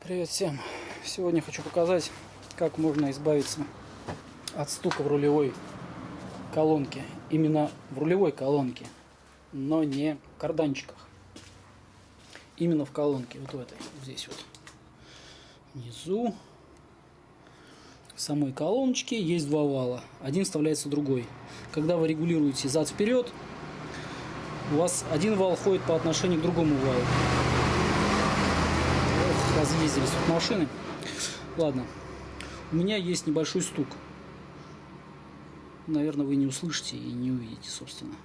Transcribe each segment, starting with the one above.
Привет всем! Сегодня хочу показать, как можно избавиться от стука в рулевой колонке. Именно в рулевой колонке, но не в карданчиках. Именно в колонке, вот в этой, вот здесь вот. Внизу в самой колоночке есть два вала. Один вставляется в другой. Когда вы регулируете зад-вперед, у вас один вал ходит по отношению к другому валу. Разъездились тут машины. Ладно. У меня есть небольшой стук. Наверное, вы не услышите и не увидите, собственно.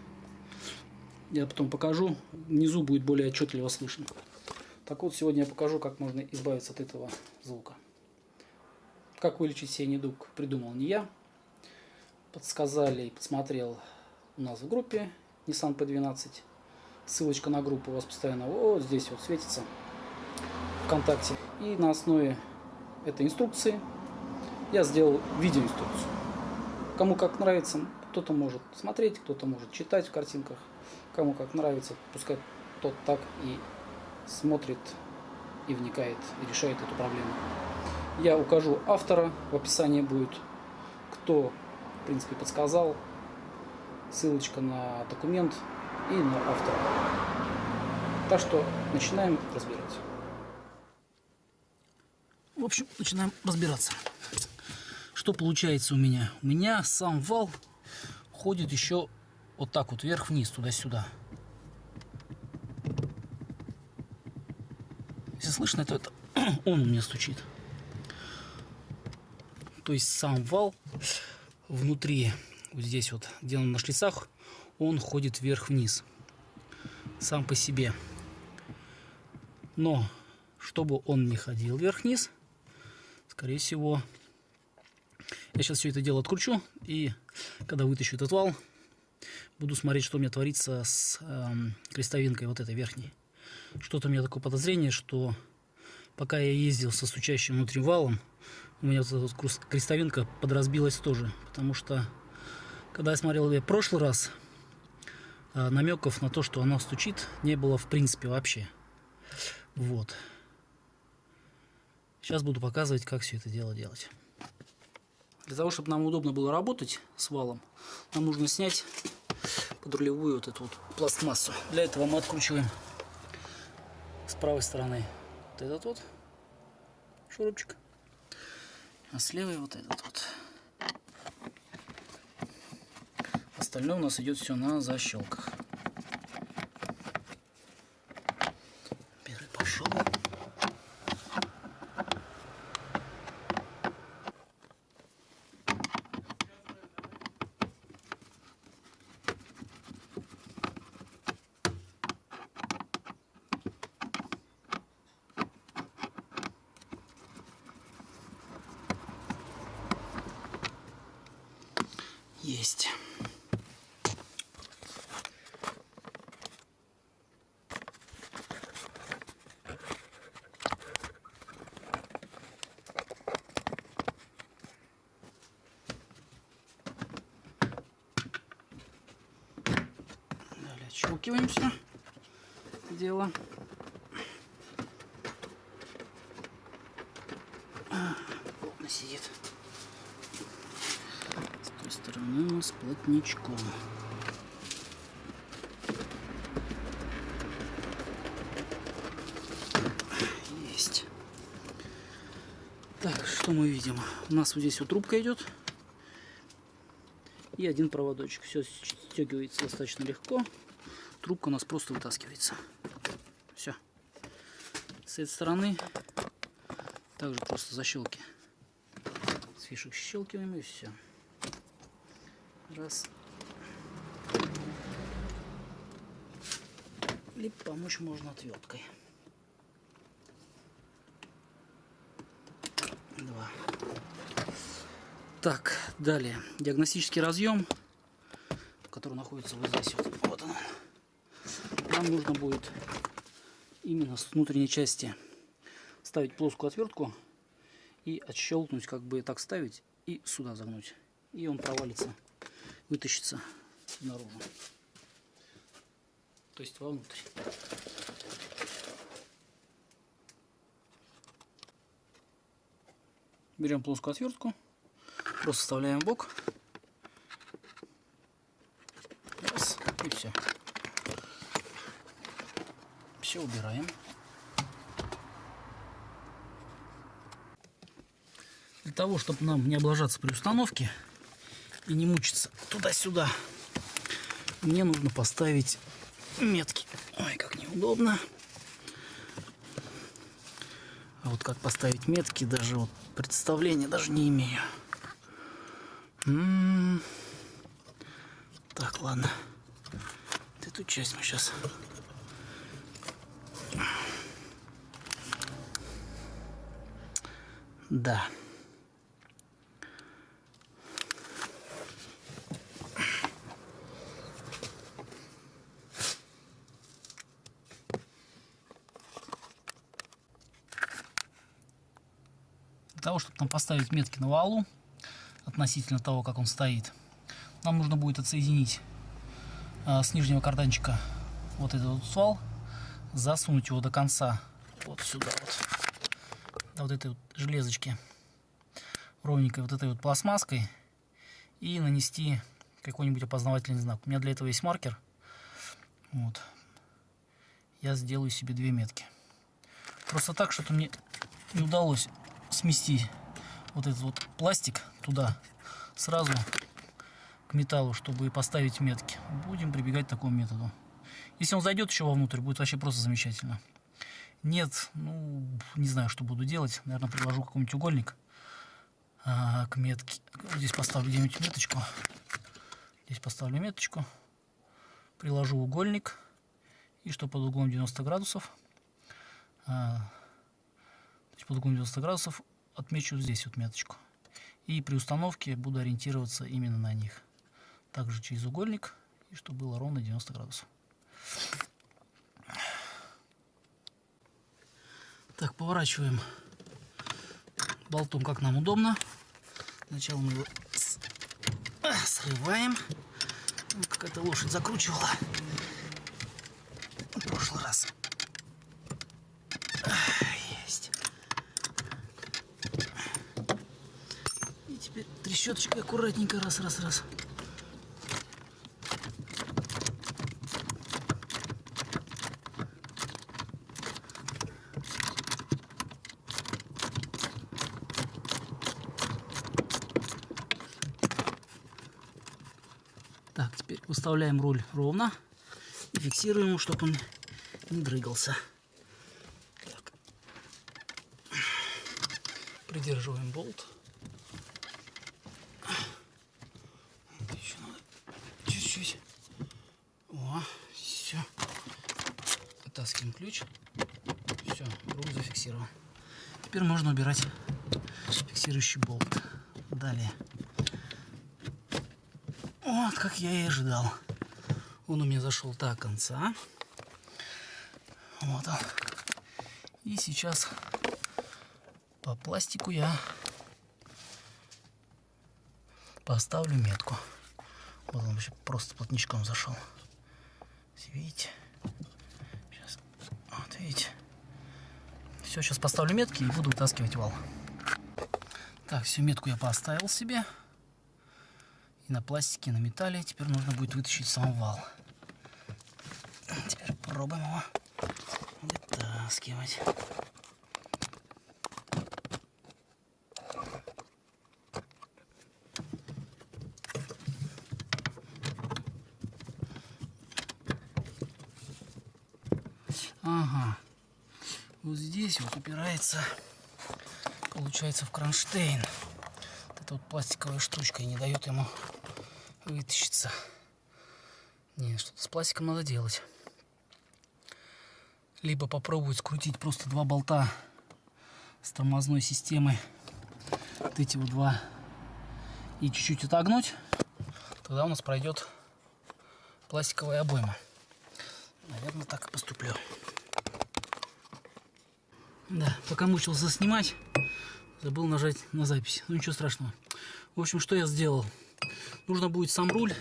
Я потом покажу. Внизу будет более отчетливо слышно. Так вот, сегодня я покажу, как можно избавиться от этого звука. Как вылечить сей недуг, придумал не я. Подсказали и подсмотрел у нас в группе Nissan P12. Ссылочка на группу у вас постоянно вот здесь вот светится. ВКонтакте. И на основе этой инструкции я сделал видеоинструкцию. Кому как нравится, кто-то может смотреть, кто-то может читать в картинках. Кому как нравится, пускай тот так и смотрит, и вникает, и решает эту проблему. Я укажу автора, в описании будет, кто, в принципе, подсказал. Ссылочка на документ и на автора. Так что начинаем разбирать. В общем, начинаем разбираться. Что получается у меня? У меня сам вал ходит еще вот так вот вверх-вниз, туда-сюда. Если слышно, то это он у меня стучит. То есть сам вал внутри, вот здесь вот, где он на шлицах, он ходит вверх-вниз. Сам по себе. Но, чтобы он не ходил вверх-вниз, скорее всего, я сейчас все это дело откручу, и когда вытащу этот вал, буду смотреть, что у меня творится с крестовинкой вот этой верхней. Что-то у меня такое подозрение, что пока я ездил со стучащим внутри валом, у меня вот эта крестовинка подразбилась тоже. Потому что, когда я смотрел ее в прошлый раз, намеков на то, что она стучит, не было в принципе вообще. Вот. Сейчас буду показывать, как все это дело делать. Для того, чтобы нам удобно было работать с валом, нам нужно снять подрулевую вот эту вот пластмассу. Для этого мы откручиваем с правой стороны вот этот вот шурупчик, а с левой вот этот вот. Остальное у нас идет все на защелках. Первый пошел. Есть. Далее отщелкиваемся. Дело. Плотно сидит. С той стороны у нас плотничком. Есть. Так, что мы видим? У нас вот здесь вот трубка идет. И один проводочек. Все стягивается достаточно легко. Трубка у нас просто вытаскивается. Все. С этой стороны также просто защелки. С фишек щелкиваем и все. Раз. Либо помочь можно отверткой. Два. Так, далее. Диагностический разъем, который находится вот здесь вот. Вот он. Нам нужно будет именно с внутренней части ставить плоскую отвертку и отщелкнуть, как бы так ставить и сюда загнуть. И он провалится, вытащится наружу. То есть вовнутрь. Берем плоскую отвертку, просто вставляем в бок. Раз, и все. Все убираем. Для того, чтобы нам не облажаться при установке и не мучиться туда-сюда, мне нужно поставить метки. Ой, как неудобно. А вот как поставить метки, даже вот представления даже не имею. Так, ладно. Вот эту часть мы сейчас... Да. Для того, чтобы нам поставить метки на валу, относительно того, как он стоит, нам нужно будет отсоединить с нижнего карданчика вот этот вот вал, засунуть его до конца вот сюда вот, до вот этой вот железочки, ровненькой вот этой вот пластмасской, и нанести какой-нибудь опознавательный знак. У меня для этого есть маркер. Вот. Я сделаю себе 2 метки. Просто так, что-то мне не удалось сместить вот этот вот пластик туда сразу к металлу, чтобы поставить метки. Будем прибегать к такому методу. Если он зайдет еще вовнутрь, будет вообще просто замечательно. Нет, ну, не знаю, что буду делать. Наверное, приложу какой-нибудь угольник к метке. Здесь поставлю где-нибудь меточку. Здесь поставлю меточку. Приложу угольник. И что под углом 90 градусов. Под углом 90 градусов отмечу здесь вот меточку. И при установке буду ориентироваться именно на них. Также через угольник. И чтобы было ровно 90 градусов. Так, поворачиваем болтом, как нам удобно. Сначала мы его срываем. Какая-то лошадь закручивала в прошлый раз. Есть. И теперь трещоточкой аккуратненько раз. Так, теперь выставляем руль ровно и фиксируем его, чтобы он не дрыгался. Так. Придерживаем болт. Еще надо чуть-чуть. О, все. Вытаскиваем ключ. Все, руль зафиксирован. Теперь можно убирать фиксирующий болт. Далее. Вот, как я и ожидал. Он у меня зашел до конца. Вот он. И сейчас по пластику я поставлю метку. Вот он вообще просто плотничком зашел. Видите? Сейчас. Вот, видите? Все, сейчас поставлю метки и буду вытаскивать вал. Так, всю метку я поставил себе. И на пластике, и на металле. Теперь нужно будет вытащить сам вал. Теперь пробуем его вытаскивать. Ага. Вот здесь вот упирается, получается, в кронштейн. Вот эта вот пластиковая штучка и не дает ему вытащиться. Не, что-то с пластиком надо делать. Либо попробовать скрутить просто 2 болта с тормозной системой. Вот эти вот 2. И чуть-чуть отогнуть. Тогда у нас пройдет пластиковая обойма. Наверное, так и поступлю. Да, пока мучился снимать, забыл нажать на запись. Ну ничего страшного. В общем, что я сделал? Нужно будет сам руль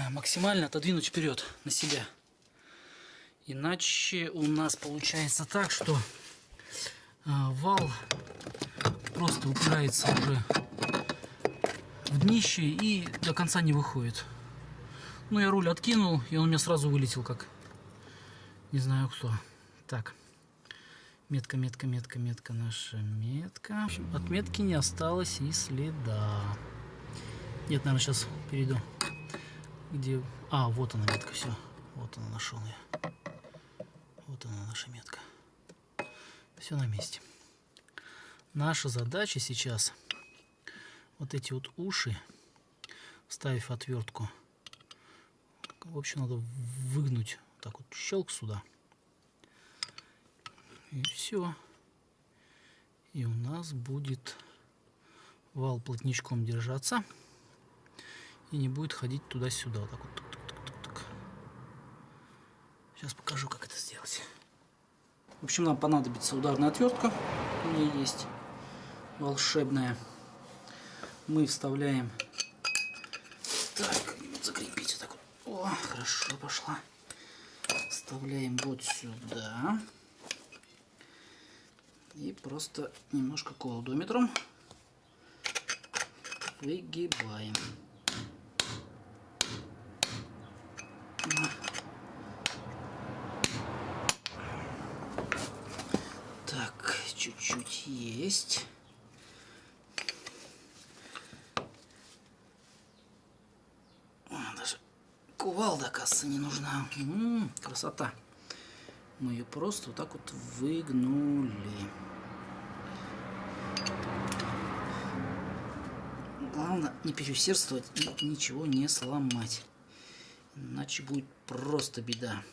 максимально отодвинуть вперед на себя. Иначе у нас получается так, что вал просто упирается уже в днище и до конца не выходит. Ну, я руль откинул, и он у меня сразу вылетел, как не знаю кто. Так, метка, наша метка. В общем, от метки не осталось и следа. Нет, наверное, сейчас перейду. Где? А, вот она метка, все. Вот она, нашел я. Вот она, наша метка. Все на месте. Наша задача сейчас вот эти вот уши, вставив отвертку, в общем, надо выгнуть так вот, щелк сюда. И все. И у нас будет вал плотничком держаться. И не будет ходить туда-сюда. Вот так вот. Тук-тук-тук-тук. Сейчас покажу, как это сделать. В общем, нам понадобится ударная отвертка. У меня есть волшебная. Мы вставляем. Так, закрепить вот так вот. О, хорошо пошла. Вставляем вот сюда. И просто немножко кулодометром выгибаем. Так, чуть-чуть есть. Даже кувалда, оказывается, не нужна. Красота. Мы ее просто вот так вот выгнули. Главное не переусердствовать и ничего не сломать. Иначе будет просто беда.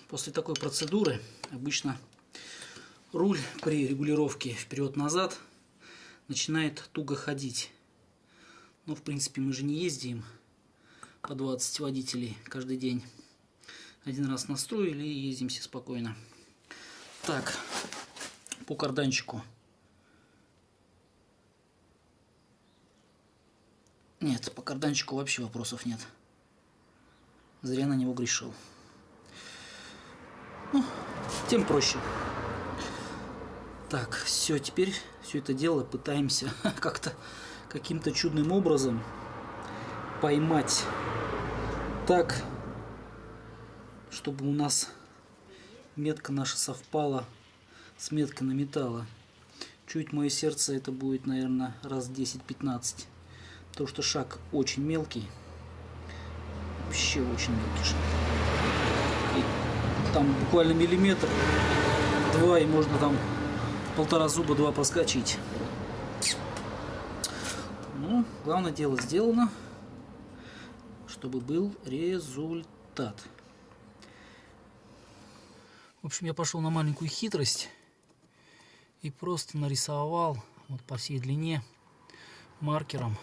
После такой процедуры обычно руль при регулировке вперед-назад начинает туго ходить. Но в принципе мы же не ездим по 20 водителей каждый день. Один раз настроили и ездим все спокойно. Так, по карданчику. Нет, по карданчику вообще вопросов нет. Зря на него грешил. Ну, тем проще. Так, все, теперь все это дело пытаемся как-то каким-то чудным образом поймать так, чтобы у нас метка наша совпала с меткой на металла. Чуть мое сердце, это будет, наверное, раз 10-15. Потому что шаг очень мелкий. Вообще очень мелкий шаг. И там буквально миллиметр, два, и можно там полтора зуба, два проскочить. Ну, главное дело сделано, чтобы был результат. В общем, я пошел на маленькую хитрость и просто нарисовал вот по всей длине маркером,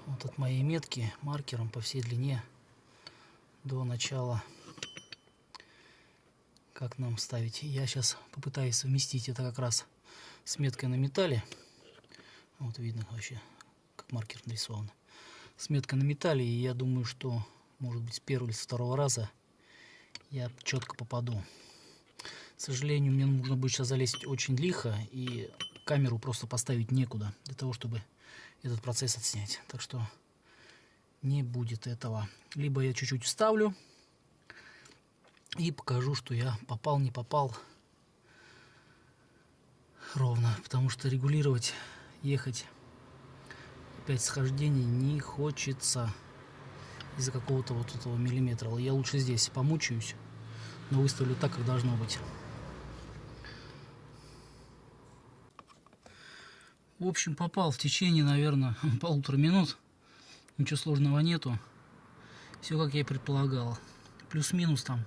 вот от моей метки маркером по всей длине до начала, как нам ставить. Я сейчас попытаюсь совместить это как раз с меткой на металле. Вот видно вообще, как маркер нарисован. С меткой на металле, и я думаю, что может быть с первого или с второго раза я четко попаду. К сожалению, мне нужно будет сейчас залезть очень лихо, и камеру просто поставить некуда для того, чтобы этот процесс отснять. Так что не будет этого. Либо я чуть-чуть вставлю и покажу, что я попал, не попал ровно. Потому что регулировать, ехать опять схождений не хочется из-за какого-то вот этого миллиметра. Я лучше здесь помучаюсь, но выставлю так, как должно быть. В общем, попал в течение, наверное, полутора минут. Ничего сложного нету. Все, как я и предполагал. Плюс-минус там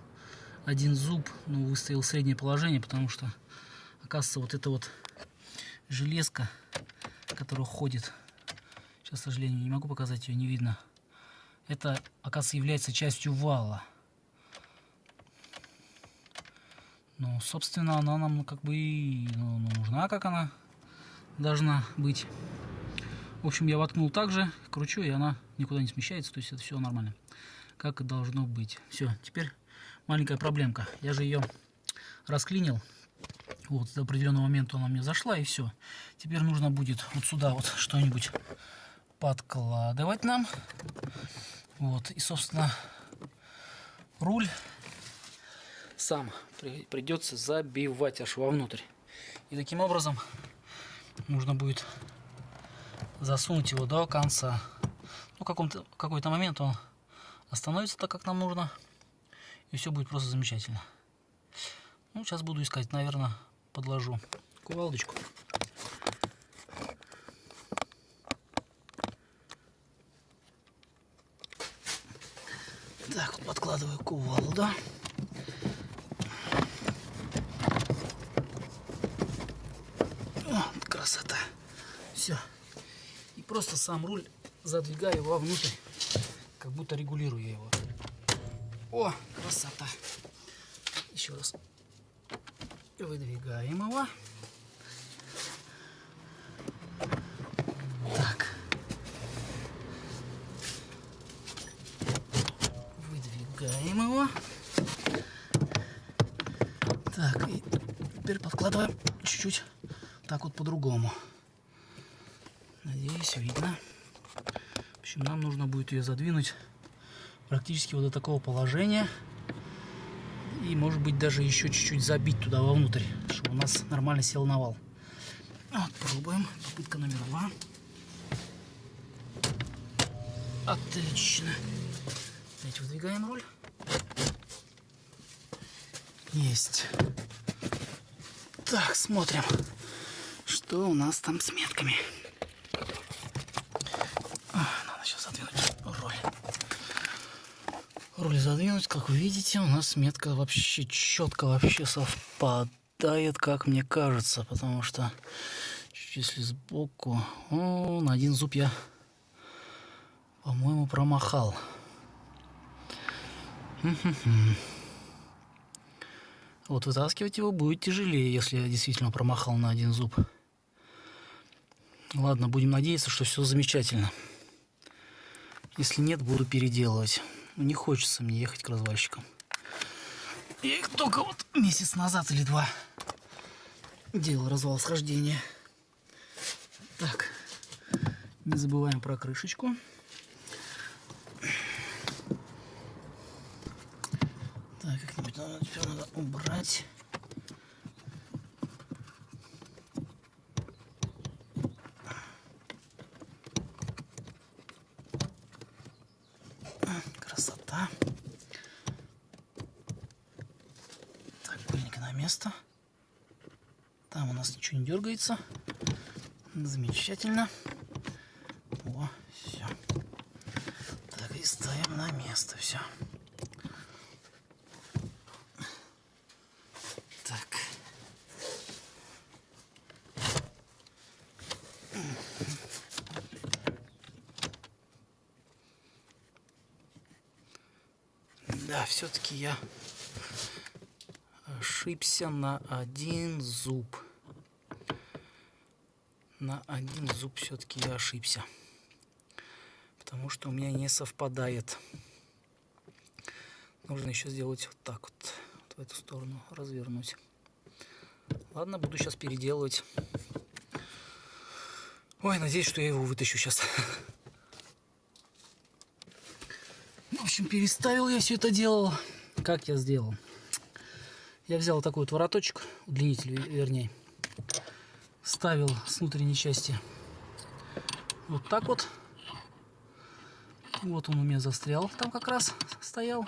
один зуб, но выставил среднее положение, потому что, оказывается, вот эта вот железка, которая ходит, сейчас, к сожалению, не могу показать, ее не видно. Это, оказывается, является частью вала. Ну, собственно, она нам как бы и нужна, как она должна быть. В общем, я воткнул так же, кручу, и она никуда не смещается, то есть это все нормально, как и должно быть. Все, теперь маленькая проблемка. Я же ее расклинил Вот, до определенного момента она мне зашла, и все. Теперь нужно будет вот сюда вот что-нибудь подкладывать нам. Вот, и, собственно, руль сам придется забивать аж вовнутрь. И таким образом нужно будет засунуть его до конца. Ну, в какой-то момент он остановится так, как нам нужно. И все будет просто замечательно. Ну, сейчас буду искать, наверное, подложу кувалдочку. Так, вот подкладываю кувалду. О, красота. Все. И просто сам руль задвигаю вовнутрь, как будто регулирую я его. О, красота. Еще раз выдвигаем его. Так. Выдвигаем его. Так, и теперь подкладываем чуть-чуть так вот по-другому. Надеюсь, видно. В общем, нам нужно будет ее задвинуть практически вот до такого положения. И, может быть, даже еще чуть-чуть забить туда вовнутрь, чтобы у нас нормально сел навал. Вот, пробуем. Попытка номер 2. Отлично. Опять выдвигаем руль. Есть. Так, смотрим, что у нас там с метками. Надо сейчас задвинуть руль. Руль задвинуть, как вы видите, у нас метка вообще четко вообще совпадает, как мне кажется, потому что если сбоку, на один зуб я, по-моему, промахал. Вот вытаскивать его будет тяжелее, если я действительно промахал на один зуб. Ладно, будем надеяться, что все замечательно. Если нет, буду переделывать. Не хочется мне ехать к развальщикам. Я их только вот месяц назад или 2 делал развал схождения. Так, не забываем про крышечку. Так, как-нибудь надо убрать. Красота. Так, пыльник на место. Там у нас ничего не дергается. Замечательно. О, все. Так, и ставим на место все. Так. Да, все-таки я ошибся на один зуб. На один зуб все-таки я ошибся. Потому что у меня не совпадает. Нужно еще сделать вот так вот. Вот в эту сторону развернуть. Ладно, буду сейчас переделывать. Ой, надеюсь, что я его вытащу сейчас. В общем, переставил я все это дело. Как я сделал? Я взял такой вот вороточек, удлинитель вернее. Ставил с внутренней части вот так вот. Вот он у меня застрял, там как раз стоял.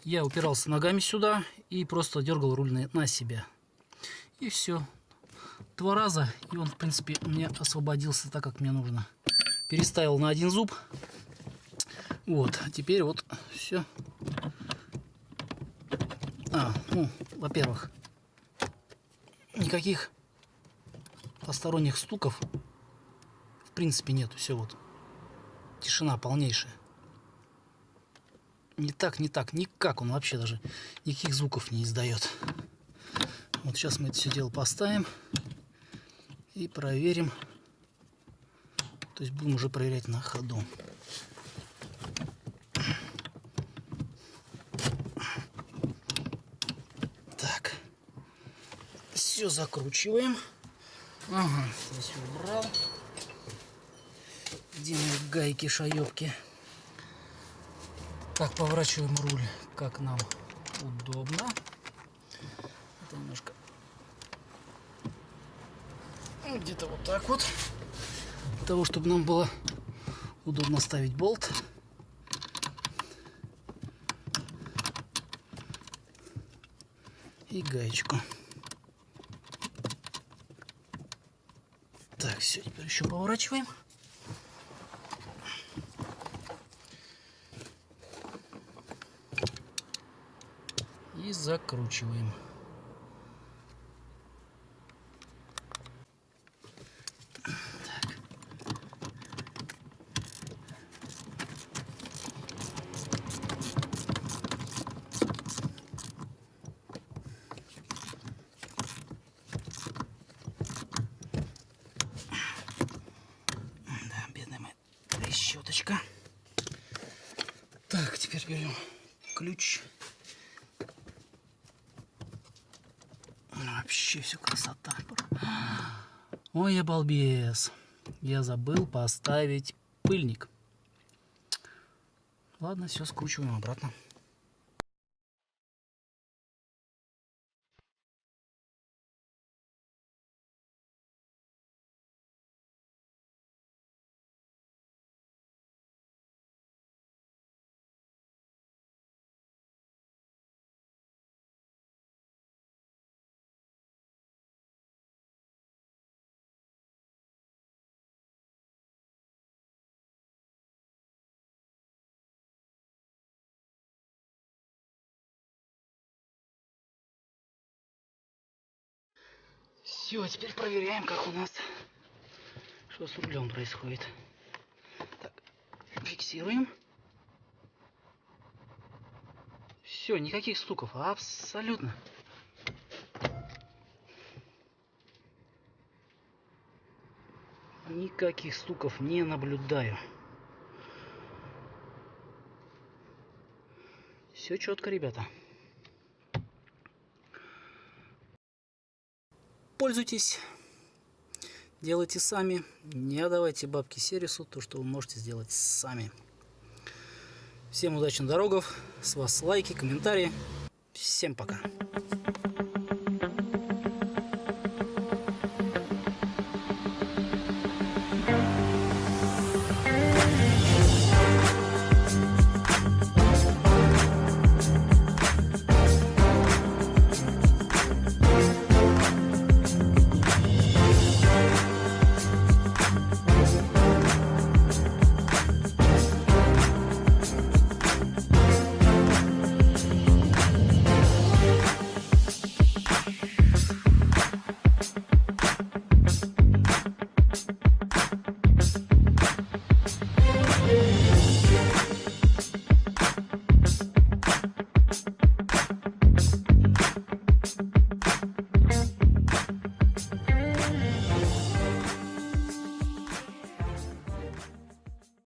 Я упирался ногами сюда и просто дергал руль на себя. И все. 2 раза, и он, в принципе, у меня освободился так, как мне нужно. Переставил на один зуб. Вот, а теперь вот все. Ну, во-первых, никаких посторонних стуков в принципе нету. Все вот. Тишина полнейшая. Не так, никак он вообще даже никаких звуков не издает. Вот сейчас мы это все дело поставим и проверим. То есть будем уже проверять на ходу. Так. Все закручиваем. Ага, здесь убрал. Где мои гайки, шаёбки? Так, поворачиваем руль, как нам удобно. Это немножко где-то вот так вот. Для того, чтобы нам было удобно ставить болт. И гаечку. Так, все, теперь еще поворачиваем. И закручиваем. Да, бедная моя трещоточка. Так, теперь берем ключ. Вообще все красота. Ой, я балбес. Я забыл поставить пыльник. Ладно, все, скручиваем обратно. Все, теперь проверяем, как у нас, что с рулем происходит. Так, фиксируем. Все, никаких стуков, абсолютно. Никаких стуков не наблюдаю. Все четко, ребята. Пользуйтесь, делайте сами, не отдавайте бабки сервису, то, что вы можете сделать сами. Всем удачи на дорогах, с вас лайки, комментарии. Всем пока.